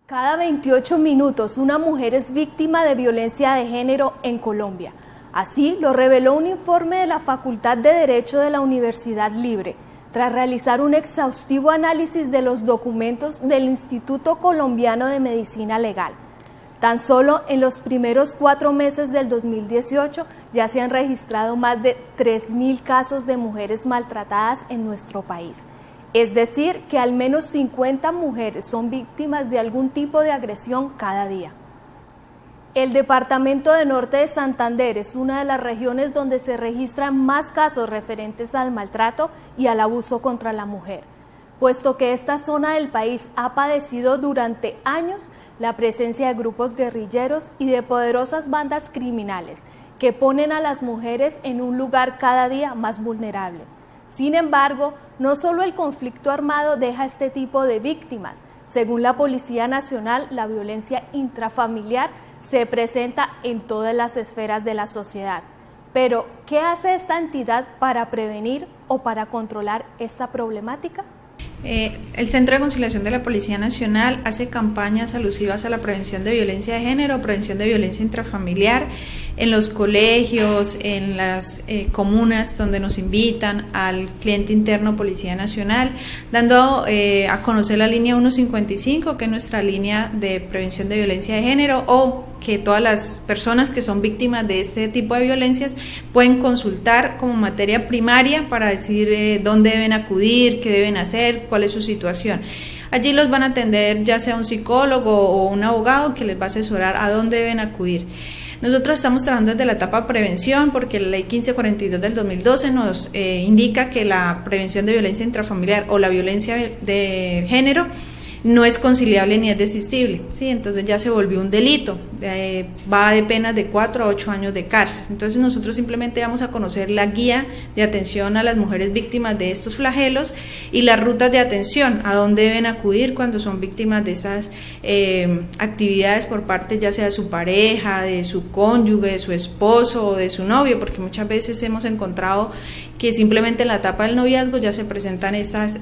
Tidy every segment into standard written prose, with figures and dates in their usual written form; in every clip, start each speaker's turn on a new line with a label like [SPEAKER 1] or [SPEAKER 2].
[SPEAKER 1] Cada 28 minutos una mujer es víctima de violencia de género en Colombia. Así lo reveló un informe de la Facultad de Derecho de la Universidad Libre, tras realizar un exhaustivo análisis de los documentos del Instituto Colombiano de Medicina Legal. Tan solo en los primeros 4 meses del 2018 ya se han registrado más de 3.000 casos de mujeres maltratadas en nuestro país. Es decir, que al menos 50 mujeres son víctimas de algún tipo de agresión cada día. El departamento de Norte de Santander es una de las regiones donde se registran más casos referentes al maltrato y al abuso contra la mujer, puesto que esta zona del país ha padecido durante años la presencia de grupos guerrilleros y de poderosas bandas criminales que ponen a las mujeres en un lugar cada día más vulnerable. Sin embargo, no solo el conflicto armado deja este tipo de víctimas. Según la Policía Nacional, la violencia intrafamiliar se presenta en todas las esferas de la sociedad. Pero, ¿qué hace esta entidad para prevenir o para controlar esta problemática?
[SPEAKER 2] El Centro de Conciliación de la Policía Nacional hace campañas alusivas a la prevención de violencia de género, prevención de violencia intrafamiliar, en los colegios, en las comunas donde nos invitan al cliente interno Policía Nacional, dando a conocer la línea 155, que es nuestra línea de prevención de violencia de género, o que todas las personas que son víctimas de este tipo de violencias pueden consultar como materia primaria para decir dónde deben acudir, qué deben hacer, cuál es su situación. Allí los van a atender ya sea un psicólogo o un abogado que les va a asesorar a dónde deben acudir. Nosotros estamos trabajando desde la etapa prevención porque la ley 1542 del 2012 nos indica que la prevención de violencia intrafamiliar o la violencia de género no es conciliable ni es desistible, ¿sí? Entonces ya se volvió un delito, va de penas de 4 a 8 años de cárcel. Entonces nosotros simplemente vamos a conocer la guía de atención a las mujeres víctimas de estos flagelos y las rutas de atención, a dónde deben acudir cuando son víctimas de esas actividades por parte ya sea de su pareja, de su cónyuge, de su esposo o de su novio, porque muchas veces hemos encontrado que simplemente en la etapa del noviazgo ya se presentan estas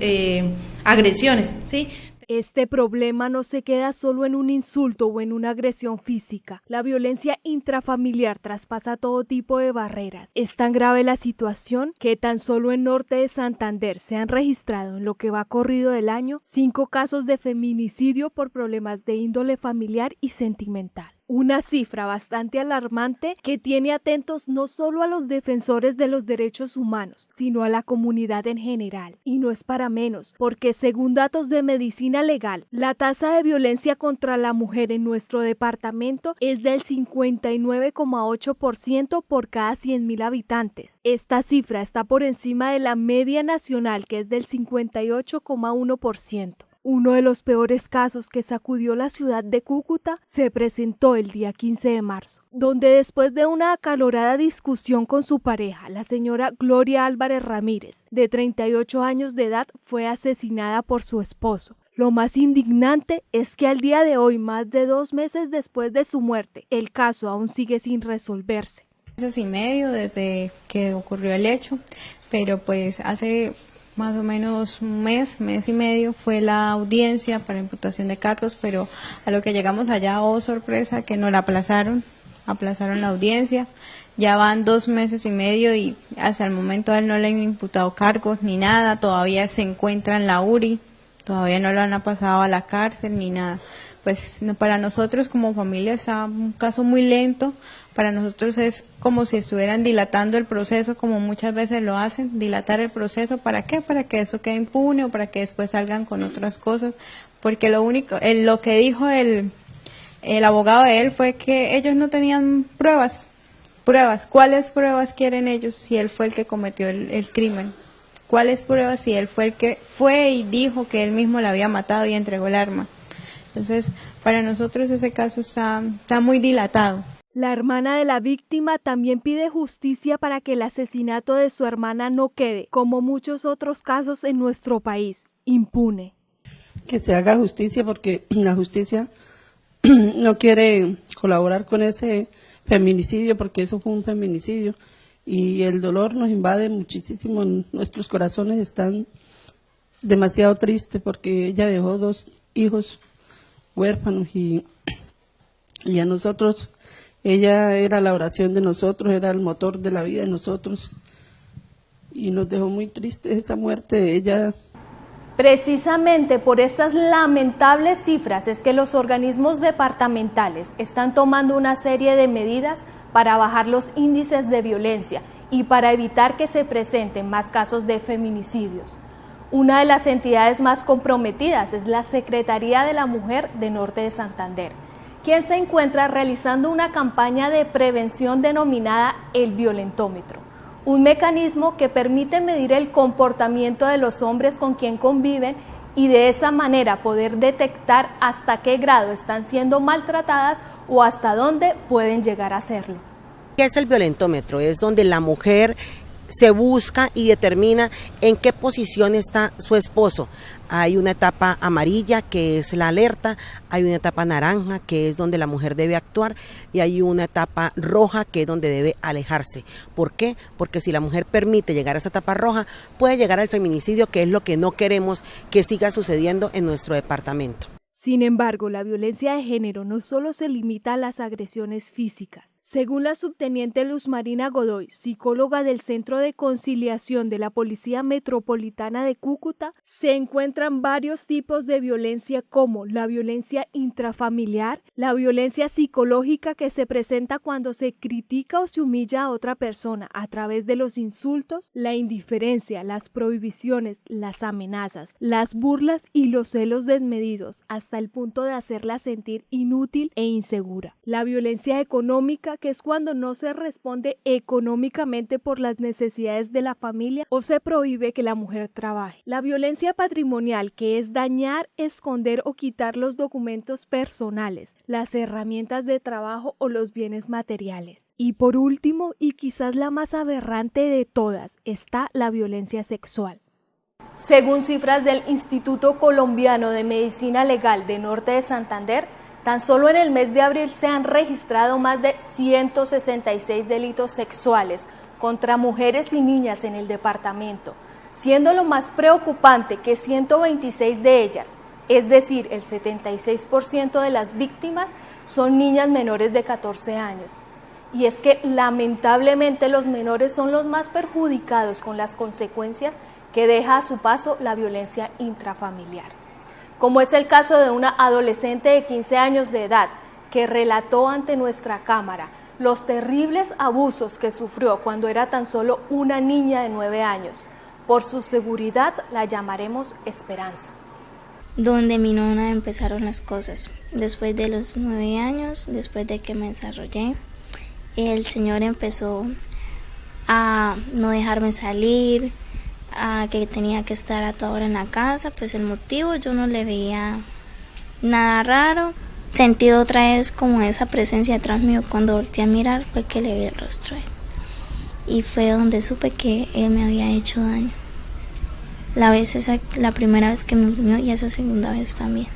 [SPEAKER 2] agresiones, ¿sí?
[SPEAKER 1] Este problema no se queda solo en un insulto o en una agresión física. La violencia intrafamiliar traspasa todo tipo de barreras. Es tan grave la situación que tan solo en Norte de Santander se han registrado en lo que va corrido del año 5 casos de feminicidio por problemas de índole familiar y sentimental. Una cifra bastante alarmante que tiene atentos no solo a los defensores de los derechos humanos, sino a la comunidad en general. Y no es para menos, porque según datos de Medicina Legal, la tasa de violencia contra la mujer en nuestro departamento es del 59,8% por cada 100.000 habitantes. Esta cifra está por encima de la media nacional, que es del 58,1%. Uno de los peores casos que sacudió la ciudad de Cúcuta se presentó el día 15 de marzo, donde después de una acalorada discusión con su pareja, la señora Gloria Álvarez Ramírez, de 38 años de edad, fue asesinada por su esposo. Lo más indignante es que al día de hoy, más de 2 meses después de su muerte, el caso aún sigue sin resolverse.
[SPEAKER 3] Meses y medio desde que ocurrió el hecho, pero pues hace más o menos un mes y medio fue la audiencia para imputación de cargos, pero a lo que llegamos allá, oh sorpresa, que nos la aplazaron la audiencia. Ya van 2 meses y medio y hasta el momento a él no le han imputado cargos ni nada, todavía se encuentra en la URI, todavía no lo han pasado a la cárcel ni nada. Pues no, para nosotros como familia es un caso muy lento. Para nosotros es como si estuvieran dilatando el proceso, como muchas veces lo hacen, dilatar el proceso. ¿Para qué? Para que eso quede impune o para que después salgan con otras cosas. Porque lo que dijo el abogado de él fue que ellos no tenían pruebas. ¿Cuáles pruebas quieren ellos si él fue el que cometió el crimen? ¿Cuáles pruebas si él fue el que fue y dijo que él mismo la había matado y entregó el arma? Entonces, para nosotros ese caso está muy dilatado.
[SPEAKER 1] La hermana de la víctima también pide justicia para que el asesinato de su hermana no quede, como muchos otros casos en nuestro país, impune.
[SPEAKER 4] Que se haga justicia porque la justicia no quiere colaborar con ese feminicidio, porque eso fue un feminicidio y el dolor nos invade muchísimo, nuestros corazones están demasiado tristes porque ella dejó 2 hijos huérfanos y a nosotros, ella era la oración de nosotros, era el motor de la vida de nosotros y nos dejó muy tristes esa muerte de ella.
[SPEAKER 1] Precisamente por estas lamentables cifras es que los organismos departamentales están tomando una serie de medidas para bajar los índices de violencia y para evitar que se presenten más casos de feminicidios. Una de las entidades más comprometidas es la Secretaría de la Mujer de Norte de Santander, quien se encuentra realizando una campaña de prevención denominada el violentómetro, un mecanismo que permite medir el comportamiento de los hombres con quien conviven y de esa manera poder detectar hasta qué grado están siendo maltratadas o hasta dónde pueden llegar a hacerlo.
[SPEAKER 5] ¿Qué es el violentómetro? Es donde la mujer se busca y determina en qué posición está su esposo. Hay una etapa amarilla que es la alerta, hay una etapa naranja que es donde la mujer debe actuar y hay una etapa roja que es donde debe alejarse. ¿Por qué? Porque si la mujer permite llegar a esa etapa roja, puede llegar al feminicidio, que es lo que no queremos que siga sucediendo en nuestro departamento.
[SPEAKER 1] Sin embargo, la violencia de género no solo se limita a las agresiones físicas. Según la subteniente Luz Marina Godoy, psicóloga del Centro de Conciliación de la Policía Metropolitana de Cúcuta, se encuentran varios tipos de violencia como la violencia intrafamiliar, la violencia psicológica que se presenta cuando se critica o se humilla a otra persona a través de los insultos, la indiferencia, las prohibiciones, las amenazas, las burlas y los celos desmedidos, hasta el punto de hacerla sentir inútil e insegura. La violencia económica, que es cuando no se responde económicamente por las necesidades de la familia o se prohíbe que la mujer trabaje. La violencia patrimonial, que es dañar, esconder o quitar los documentos personales, las herramientas de trabajo o los bienes materiales. Y por último, y quizás la más aberrante de todas, está la violencia sexual. Según cifras del Instituto Colombiano de Medicina Legal de Norte de Santander, tan solo en el mes de abril se han registrado más de 166 delitos sexuales contra mujeres y niñas en el departamento, siendo lo más preocupante que 126 de ellas, es decir, el 76% de las víctimas, son niñas menores de 14 años. Y es que lamentablemente los menores son los más perjudicados con las consecuencias que deja a su paso la violencia intrafamiliar, como es el caso de una adolescente de 15 años de edad que relató ante nuestra cámara los terribles abusos que sufrió cuando era tan solo una niña de 9 años. Por su seguridad la llamaremos Esperanza.
[SPEAKER 6] Donde mi nona empezaron las cosas. Después de los 9 años, después de que me desarrollé, el Señor empezó a no dejarme salir, a que tenía que estar a toda hora en la casa. Pues el motivo yo no le veía nada raro. Sentí otra vez como esa presencia detrás mío. Cuando volteé a mirar fue que le vi el rostro a él. Y fue donde supe que él me había hecho daño. La primera vez que me oprimió y esa segunda vez también.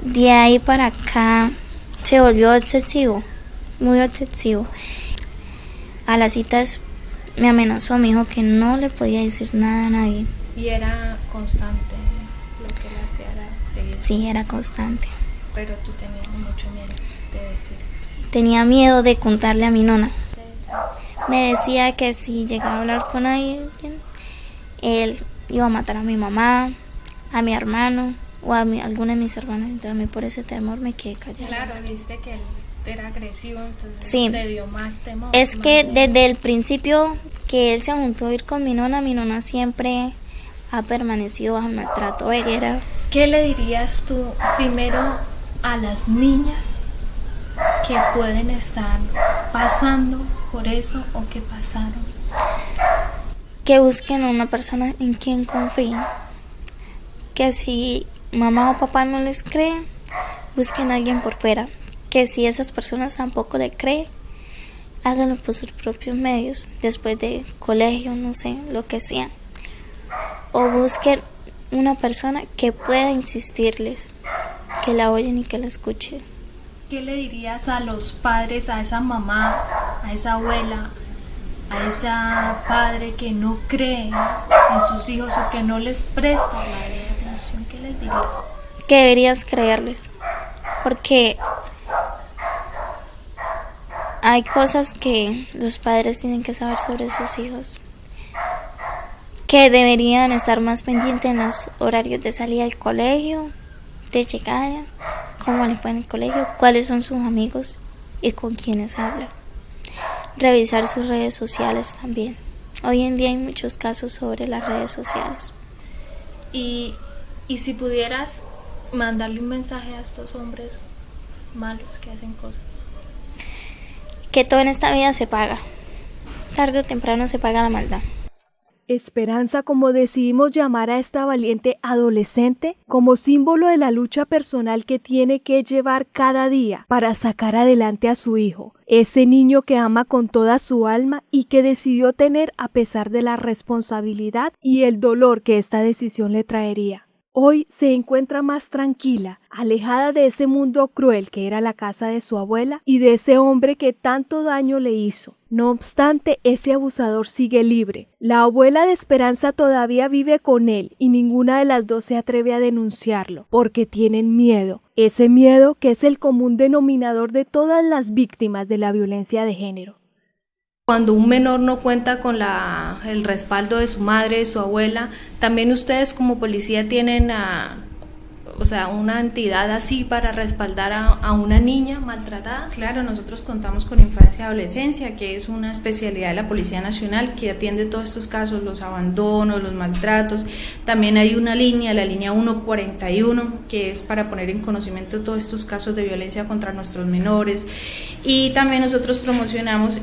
[SPEAKER 6] De ahí para acá se volvió obsesivo, muy obsesivo. A las citas me amenazó, me dijo que no le podía decir nada a nadie.
[SPEAKER 2] ¿Y era constante lo que le hacía? Era seguido?
[SPEAKER 6] Sí, era constante.
[SPEAKER 2] Pero tú tenías mucho miedo de decir.
[SPEAKER 6] Tenía miedo de contarle a mi nona. Me decía que si llegaba a hablar con alguien, él iba a matar a mi mamá, a mi hermano o a alguna de mis hermanas. Entonces a mí por ese temor me quedé callada.
[SPEAKER 2] Claro, viste que él era agresivo, entonces
[SPEAKER 6] sí,
[SPEAKER 2] le dio más temor.
[SPEAKER 6] Es que desde el principio que él se juntó a ir con mi nona siempre ha permanecido bajo maltrato.
[SPEAKER 2] ¿Qué le dirías tú primero a las niñas que pueden estar pasando por eso o que pasaron?
[SPEAKER 6] Que busquen a una persona en quien confíen. Que si mamá o papá no les creen, busquen a alguien por fuera. Que si esas personas tampoco le creen, háganlo por sus propios medios, después de colegio, no sé, lo que sea. O busquen una persona que pueda insistirles, que la oyen y que la escuchen.
[SPEAKER 2] ¿Qué le dirías a los padres, a esa mamá, a esa abuela, a ese padre que no cree en sus hijos o que no les presta la atención? ¿Qué les dirías?
[SPEAKER 6] que deberías creerles, porque hay cosas que los padres tienen que saber sobre sus hijos, que deberían estar más pendientes en los horarios de salida del colegio, de llegada, cómo le fue en el colegio, cuáles son sus amigos y con quiénes hablan. Revisar sus redes sociales también. Hoy en día hay muchos casos sobre las redes sociales.
[SPEAKER 1] Y si pudieras mandarle un mensaje a estos hombres malos que hacen cosas.
[SPEAKER 6] Que todo en esta vida se paga. Tarde o temprano se paga la maldad.
[SPEAKER 1] Esperanza, como decidimos llamar a esta valiente adolescente, como símbolo de la lucha personal que tiene que llevar cada día para sacar adelante a su hijo, ese niño que ama con toda su alma y que decidió tener a pesar de la responsabilidad y el dolor que esta decisión le traería. Hoy se encuentra más tranquila, alejada de ese mundo cruel que era la casa de su abuela y de ese hombre que tanto daño le hizo. No obstante, ese abusador sigue libre. La abuela de Esperanza todavía vive con él y ninguna de las dos se atreve a denunciarlo, porque tienen miedo. Ese miedo que es el común denominador de todas las víctimas de la violencia de género. Cuando un menor no cuenta con el respaldo de su madre, de su abuela, también ustedes como policía tienen una entidad así para respaldar a una niña maltratada.
[SPEAKER 2] Claro, nosotros contamos con Infancia y Adolescencia, que es una especialidad de la Policía Nacional que atiende todos estos casos, los abandonos, los maltratos. También hay una línea, la línea 141, que es para poner en conocimiento todos estos casos de violencia contra nuestros menores. Y también nosotros promocionamos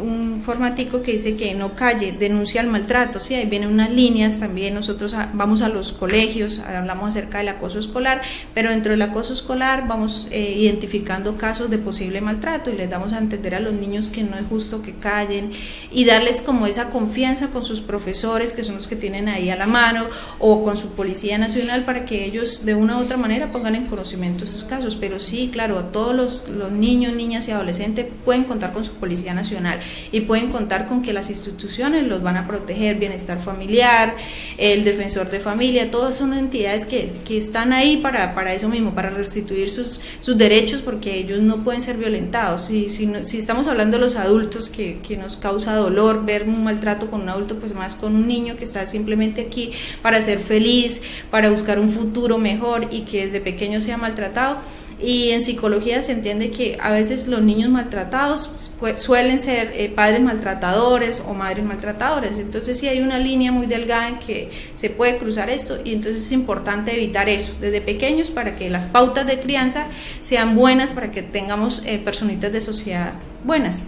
[SPEAKER 2] un formatico que dice que no calle, denuncia el maltrato. Sí, ahí vienen unas líneas. También nosotros vamos a los colegios, hablamos acerca del acoso escolar, pero dentro del acoso escolar vamos identificando casos de posible maltrato y les damos a entender a los niños que no es justo que callen y darles como esa confianza con sus profesores, que son los que tienen ahí a la mano, o con su Policía Nacional, para que ellos de una u otra manera pongan en conocimiento esos casos. Pero sí, claro, todos los niños, niñas y adolescentes pueden contar con su Policía Nacional y pueden contar con que las instituciones los van a proteger, Bienestar Familiar, el Defensor de Familia, todas son entidades que están ahí para eso mismo, para restituir sus derechos, porque ellos no pueden ser violentados. Si estamos hablando de los adultos, que nos causa dolor ver un maltrato con un adulto, pues más con un niño que está simplemente aquí para ser feliz, para buscar un futuro mejor y que desde pequeño sea maltratado. Y en psicología se entiende que a veces los niños maltratados suelen ser padres maltratadores o madres maltratadoras. Entonces sí hay una línea muy delgada en que se puede cruzar esto, y entonces es importante evitar eso desde pequeños para que las pautas de crianza sean buenas, para que tengamos personitas de sociedad buenas.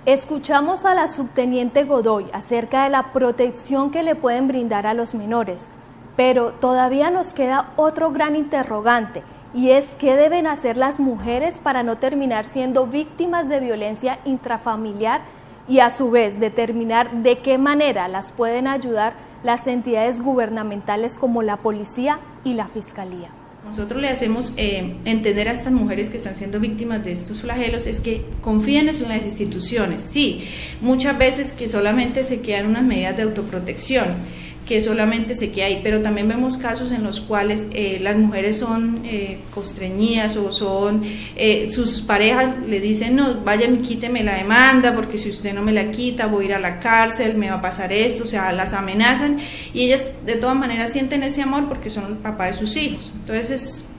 [SPEAKER 1] Escuchamos a la subteniente Godoy acerca de la protección que le pueden brindar a los menores, pero todavía nos queda otro gran interrogante, y es qué deben hacer las mujeres para no terminar siendo víctimas de violencia intrafamiliar y a su vez determinar de qué manera las pueden ayudar las entidades gubernamentales como la policía y la fiscalía.
[SPEAKER 2] Nosotros le hacemos entender a estas mujeres que están siendo víctimas de estos flagelos es que confíen en las instituciones. Sí, muchas veces que solamente se quedan unas medidas de autoprotección, que solamente se queda ahí, pero también vemos casos en los cuales las mujeres son constreñidas o son sus parejas le dicen no, vaya, quíteme la demanda porque si usted no me la quita voy a ir a la cárcel, me va a pasar esto, o sea, las amenazan, y ellas de todas maneras sienten ese amor porque son el papá de sus hijos. Entonces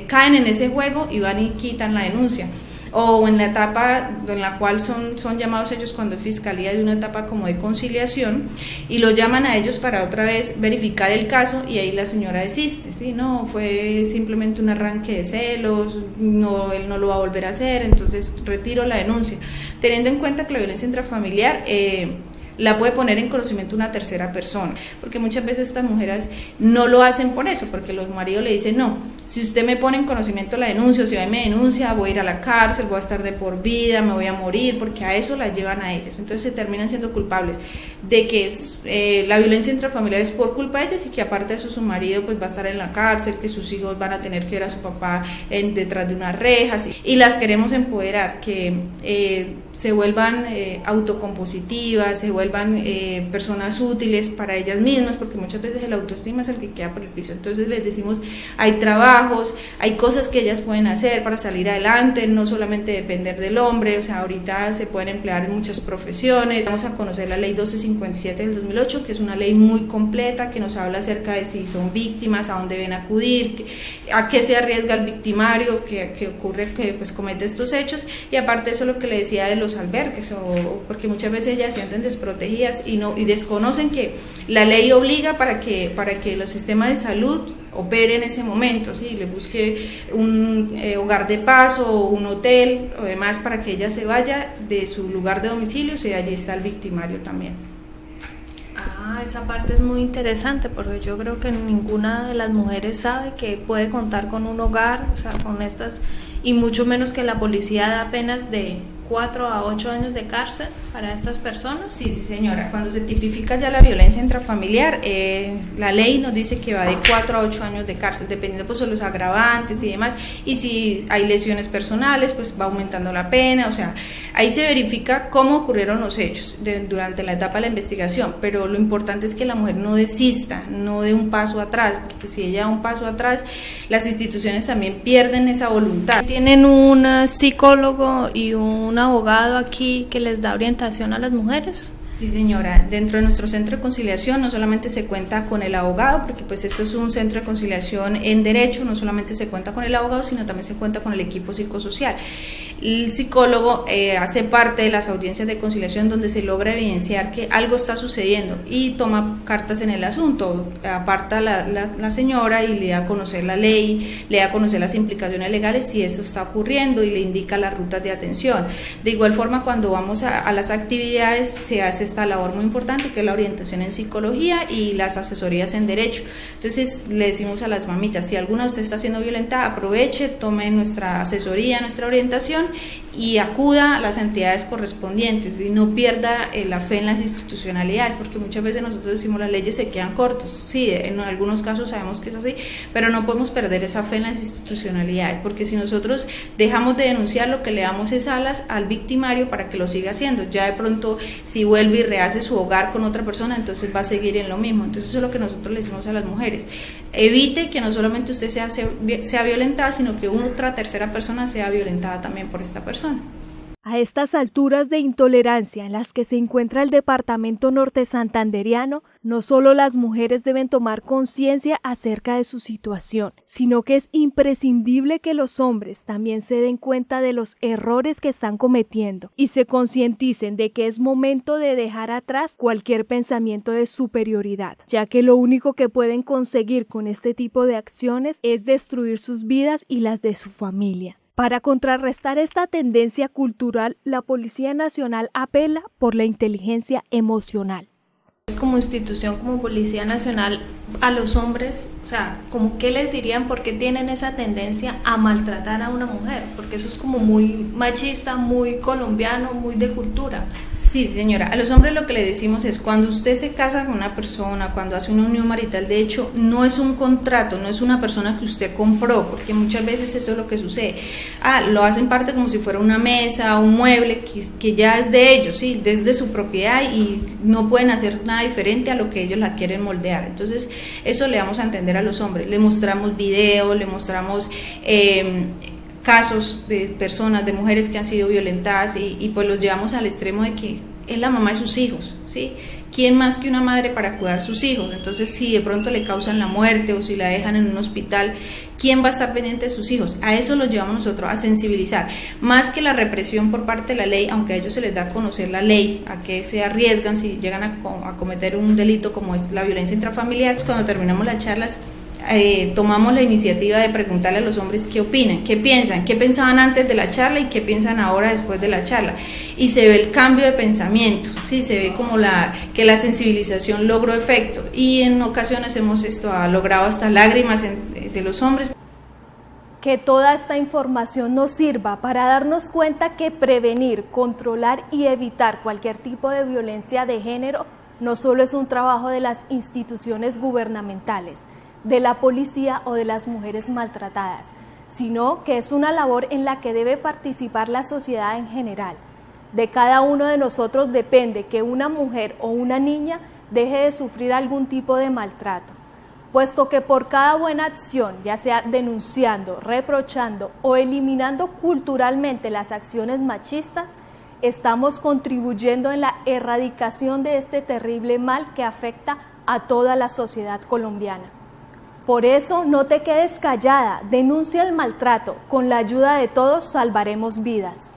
[SPEAKER 2] caen en ese juego y van y quitan la denuncia. O en la etapa en la cual son llamados ellos cuando es fiscalía, de una etapa como de conciliación, y lo llaman a ellos para otra vez verificar el caso, y ahí la señora desiste, ¿sí? No, fue simplemente un arranque de celos, no, él no lo va a volver a hacer, entonces retiro la denuncia, teniendo en cuenta que la violencia intrafamiliar la puede poner en conocimiento una tercera persona, porque muchas veces estas mujeres no lo hacen por eso, porque los maridos le dicen no, si usted me pone en conocimiento la denuncia, o si me denuncia, voy a ir a la cárcel, voy a estar de por vida, me voy a morir, porque a eso la llevan a ellas. Entonces se terminan siendo culpables de que la violencia intrafamiliar es por culpa de ellas, y que aparte de eso su marido pues va a estar en la cárcel, que sus hijos van a tener que ver a su papá detrás de unas rejas, y las queremos empoderar, que se vuelvan autocompositivas, se vuelvan personas útiles para ellas mismas, porque muchas veces el autoestima es el que queda por el piso. Entonces les decimos, hay trabajo, trabajos, hay cosas que ellas pueden hacer para salir adelante, no solamente depender del hombre, o sea, ahorita se pueden emplear en muchas profesiones. Vamos a conocer la ley 1257 del 2008, que es una ley muy completa que nos habla acerca de si son víctimas, a dónde deben acudir, a qué se arriesga el victimario que ocurre, que pues comete estos hechos, y aparte eso lo que le decía de los albergues, porque muchas veces ellas se sienten desprotegidas y desconocen que la ley obliga para que los sistemas de salud opere en ese momento, ¿sí? Le busque un hogar de paz o un hotel o demás para que ella se vaya de su lugar de domicilio, si allí está el victimario también.
[SPEAKER 1] Esa parte es muy interesante porque yo creo que ninguna de las mujeres sabe que puede contar con un hogar, o sea, con estas, y mucho menos que la policía da penas de 4 a 8 años de cárcel para estas personas.
[SPEAKER 2] Sí, señora, cuando se tipifica ya la violencia intrafamiliar, la ley nos dice que va de 4 a 8 años de cárcel, dependiendo pues de los agravantes y demás, y si hay lesiones personales, pues va aumentando la pena, o sea, ahí se verifica cómo ocurrieron los hechos durante la etapa de la investigación, pero lo importante es que la mujer no desista, no dé un paso atrás, porque si ella da un paso atrás, las instituciones también pierden esa voluntad.
[SPEAKER 1] ¿Tienen un psicólogo y un abogado aquí que les da orientación a las mujeres?
[SPEAKER 2] Sí, señora, dentro de nuestro centro de conciliación no solamente se cuenta con el abogado, porque pues esto es un centro de conciliación en derecho, no solamente se cuenta con el abogado, sino también se cuenta con el equipo psicosocial. El psicólogo hace parte de las audiencias de conciliación donde se logra evidenciar que algo está sucediendo y toma cartas en el asunto, aparta la señora y le da a conocer la ley, le da a conocer las implicaciones legales si eso está ocurriendo y le indica las rutas de atención. De igual forma, cuando vamos a las actividades se hace esta labor muy importante que es la orientación en psicología y las asesorías en derecho. Entonces le decimos a las mamitas, si alguna de ustedes está siendo violentada, aproveche, tome nuestra asesoría, nuestra orientación y acuda a las entidades correspondientes y no pierda la fe en las institucionalidades, porque muchas veces nosotros decimos las leyes se quedan cortos, sí, en algunos casos sabemos que es así, pero no podemos perder esa fe en las institucionalidades, porque si nosotros dejamos de denunciar, lo que le damos es alas al victimario para que lo siga haciendo. Ya de pronto si vuelve y rehace su hogar con otra persona, entonces va a seguir en lo mismo. Entonces eso es lo que nosotros le decimos a las mujeres: evite que no solamente usted sea violentada, sino que otra tercera persona sea violentada también por esta persona.
[SPEAKER 1] A estas alturas de intolerancia en las que se encuentra el departamento norte santandereano, no solo las mujeres deben tomar conciencia acerca de su situación, sino que es imprescindible que los hombres también se den cuenta de los errores que están cometiendo y se concienticen de que es momento de dejar atrás cualquier pensamiento de superioridad, ya que lo único que pueden conseguir con este tipo de acciones es destruir sus vidas y las de su familia. Para contrarrestar esta tendencia cultural, la Policía Nacional apela por la inteligencia emocional. Como institución, como Policía Nacional, a los hombres, o sea, como qué les dirían, por qué tienen esa tendencia a maltratar a una mujer, porque eso es como muy machista, muy colombiano, muy de cultura.
[SPEAKER 2] Sí, señora, a los hombres lo que le decimos es: cuando usted se casa con una persona, cuando hace una unión marital, de hecho, no es un contrato, no es una persona que usted compró, porque muchas veces eso es lo que sucede. Lo hacen parte como si fuera una mesa, un mueble, que ya es de ellos, sí, desde su propiedad, y no pueden hacer nada diferente a lo que ellos la quieren moldear. Entonces, eso le damos a entender a los hombres, le mostramos videos, le mostramos casos de personas, de mujeres que han sido violentadas y pues los llevamos al extremo de que es la mamá de sus hijos, ¿sí? ¿Quién más que una madre para cuidar sus hijos? Entonces, si de pronto le causan la muerte o si la dejan en un hospital, ¿quién va a estar pendiente de sus hijos? A eso los llevamos nosotros, a sensibilizar. Más que la represión por parte de la ley, aunque a ellos se les da a conocer la ley, a que se arriesgan si llegan a cometer un delito como es la violencia intrafamiliar. Cuando terminamos las charlas, tomamos la iniciativa de preguntarle a los hombres qué opinan, qué piensan, qué pensaban antes de la charla y qué piensan ahora después de la charla, y se ve el cambio de pensamiento, sí, se ve como que la sensibilización logró efecto, y en ocasiones hemos logrado hasta lágrimas de los hombres.
[SPEAKER 1] Que toda esta información nos sirva para darnos cuenta que prevenir, controlar y evitar cualquier tipo de violencia de género no solo es un trabajo de las instituciones gubernamentales, de la policía o de las mujeres maltratadas, sino que es una labor en la que debe participar la sociedad en general. De cada uno de nosotros depende que una mujer o una niña deje de sufrir algún tipo de maltrato. puesto que por cada buena acción, ya sea denunciando, reprochando o eliminando culturalmente las acciones machistas, estamos contribuyendo en la erradicación de este terrible mal que afecta a toda la sociedad colombiana. Por eso, no te quedes callada, denuncia el maltrato, con la ayuda de todos salvaremos vidas.